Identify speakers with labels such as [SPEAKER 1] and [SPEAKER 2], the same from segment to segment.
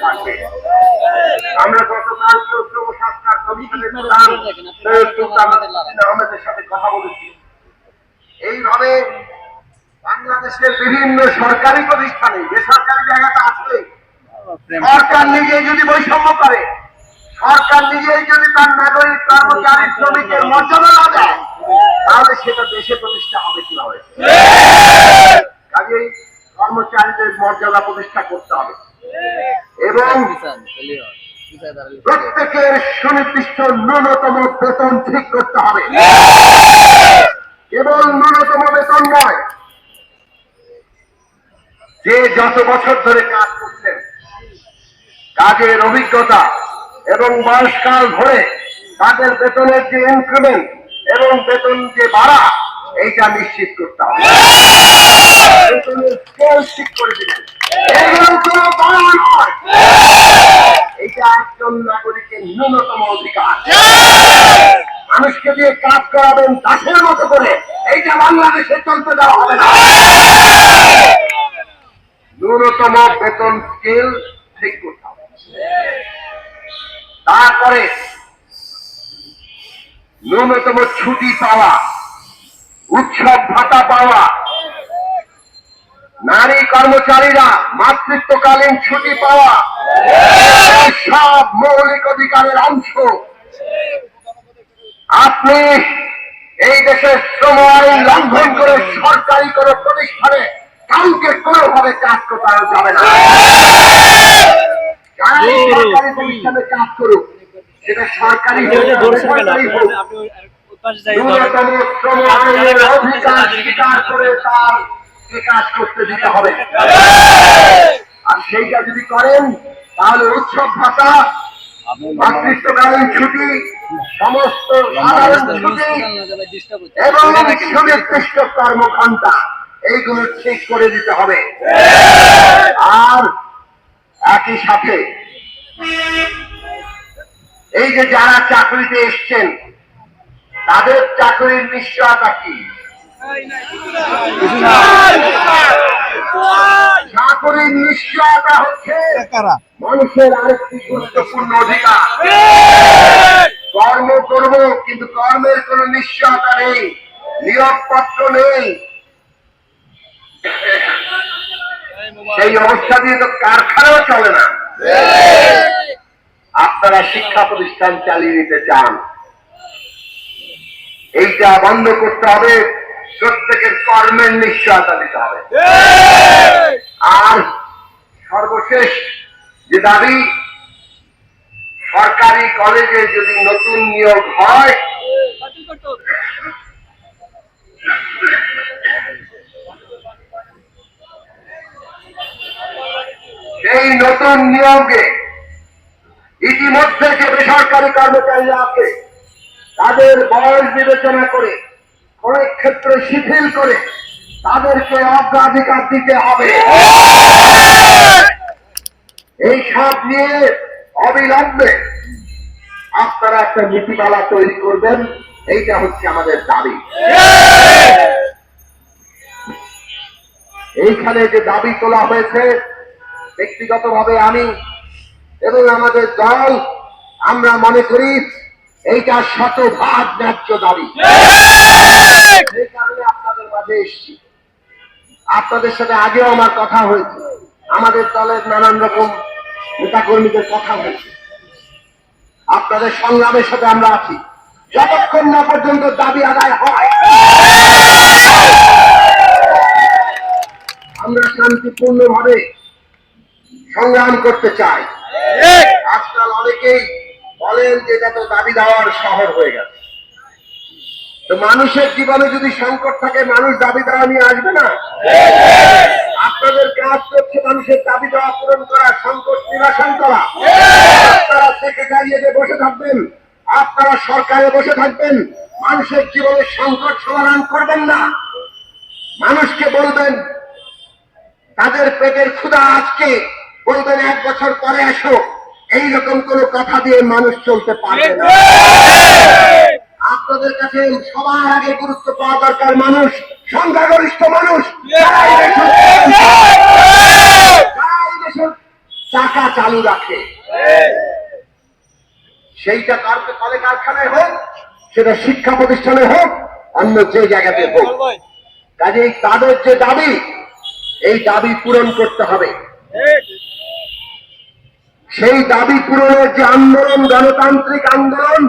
[SPEAKER 1] থাকবে। আমরা গতকাল শ্রম সংস্কার কমিশনের প্রধান আহমেদের সাথে কথা বলেছি। এইভাবে বাংলাদেশের বিভিন্ন সরকারি প্রতিষ্ঠানে, বেসরকারি জায়গাটা আছে, সরকার নিজেই যদি বৈষম্য করে, সরকার নিজেই যদি তার নাগরিক, কর্মচারী, শ্রমিকের মর্যাদা না দেয়, তাহলে সেটা দেশে প্রতিষ্ঠা হবে কিভাবে? কাজেই কর্মচারীদের মর্যাদা প্রতিষ্ঠা করতে হবে এবং প্রত্যেকের সুনির্দিষ্ট ন্যূনতম বেতন ঠিক করতে হবে। কেবল ন্যূনতম বেতন নয়, যে যত বছর ধরে কাজ করছেন, কাজের অভিজ্ঞতা এবং বয়সকাল ধরে তাদের বেতনের যে ইনক্রিমেন্ট এবং বেতন যে বাড়া, এইটা নিশ্চিত করতে হবে। বেতনের স্কেল ঠিক করে দিবেন, এগুলো কোনো বাড়া নয়, এইটা একজন নাগরিকের ন্যূনতম অধিকার। মানুষকে দিয়ে কাজ করাবেন দাসের মতো করে, এইটা বাংলাদেশে চলতে দেওয়া হবে না। ন্যূনতম বেতন স্কেল ঠিক করতে হবে। তারপরে ন্যূনতম ছুটি পাওয়া, উৎসব ভাতা পাওয়া, নারী কর্মচারীরা মাতৃত্বকালীন ছুটি পাওয়া, সব মৌলিক অধিকারের অংশ। আপনি এই দেশের শ্রম আইন লঙ্ঘন করে সরকারি কোন প্রতিষ্ঠানে কাউকে কোনোভাবে কাজ করতে যাবে না। যারাই সরকারি প্রতিষ্ঠানে কাজ করুক, সেটা সরকারি বেসরকারি হোক, ন্যূনতম শ্রম আইনের অধিকার স্বীকার করে তার কাজ করতে দিতে হবে। আর সেইটা যদি করেন, তাহলে উৎসব ভাতা, মাতৃত্বকালীন ছুটি, সমস্ত সাধারণ ছুটি এবং সুনির্দিষ্ট কর্মঘণ্টা, এইগুলো ঠিক করে দিতে হবে। আর একই সাথে এই যে যারা চাকরিতে এসছেন, তাদের চাকরির নিশ্চয়তা কি? চাকরির নিশ্চয়তা হচ্ছে মানুষের আরেকটি গুরুত্বপূর্ণ অধিকার। কর্ম করব, কিন্তু কর্মের কোন নিশ্চয়তা নেই, নিয়োগপত্র নেই। সেই অবস্থা দিয়ে তো কারখানাও চলে না। আপনারা শিক্ষা প্রতিষ্ঠান চালিয়ে নিতে চান, এইটা বন্ধ করতে হবে। প্রত্যেকের কর্মের নিশ্চয়তা দিতে হবে। আর সর্বশেষ যে দাবি, সরকারি কলেজে যদি নতুন নিয়োগ হয়, সেই নতুন নিয়োগে ইতিমধ্যে যে বেসরকারি কর্মচারীরা আছে, তাদের বয়স বিবেচনা করে, অনেক ক্ষেত্রে শিথিল করে তাদেরকে অগ্রাধিকার দিতে হবে। এই সব নিয়ে অবিলম্বে আপনারা একটা নীতিমালা তৈরি করবেন, এইটা হচ্ছে আমাদের দাবি। এইখানে যে দাবি তোলা হয়েছে, ব্যক্তিগতভাবে আমি এবং আমাদের দল, আমরা মনে করি এইটা শতভাগ ন্যায্য দাবি। সেই কারণে আপনাদের মাঝে এসেছি। আপনাদের সাথে আগেও আমার কথা হয়েছে, আমাদের দলের নানান রকম নেতাকর্মীদের কথা হয়েছে। আপনাদের সংগ্রামের সাথে আমরা আছি, যতক্ষণ না পর্যন্ত দাবি আদায় হয় আমরা শান্তিপূর্ণভাবে সংগ্রাম করতে চাই। আজকাল অনেকেই বলেন যে এটা তো দাবি দেওয়ার শহর হয়ে গেছে। তো মানুষের জীবনে যদি সংকট থাকে, মানুষ দাবি দেওয়া নিয়ে আসবে না? আপনাদের কাজ করছে মানুষের দাবি দেওয়া পূরণ করা, সংকট নিরসন করা। আপনারা সেক্রেটারিয়েটে বসে থাকবেন, আপনারা সরকারে বসে থাকবেন, মানুষের জীবনের সংকট সমাধান করবেন না। মানুষকে বলবেন তাদের পেটের ক্ষুধা আজকে, বলবেন 1 বছর পরে আসো, এইরকম কোন কথা দিয়ে মানুষ চলতে পারবে না। আপনাদের কাছে সবার আগে গুরুত্ব পাওয়া দরকার মানুষ, সংখ্যাগরিষ্ঠ মানুষ, চাকা চালু রাখে, সেইটা কলে কারখানায় হোক, সেটা শিক্ষা প্রতিষ্ঠানে হোক, অন্য যে জায়গাতে হোক। কাজেই তাদের যে দাবি, এই দাবি পূরণ করতে হবে। সেই দাবি পূরণের যে আন্দোলন, গণতান্ত্রিক আন্দোলন,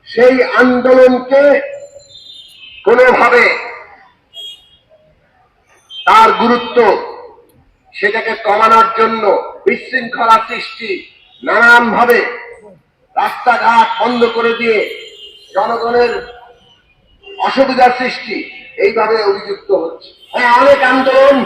[SPEAKER 1] সেই আন্দোলনকে কোনোভাবে তার গুরুত্ব, সেটাকে কমানোর জন্য বিশৃঙ্খলা সৃষ্টি, নানানভাবে রাস্তাঘাট বন্ধ করে দিয়ে জনগণের অসুবিধার সৃষ্টি, এইভাবে অভিযুক্ত হচ্ছে। হ্যাঁ, অনেক আন্দোলন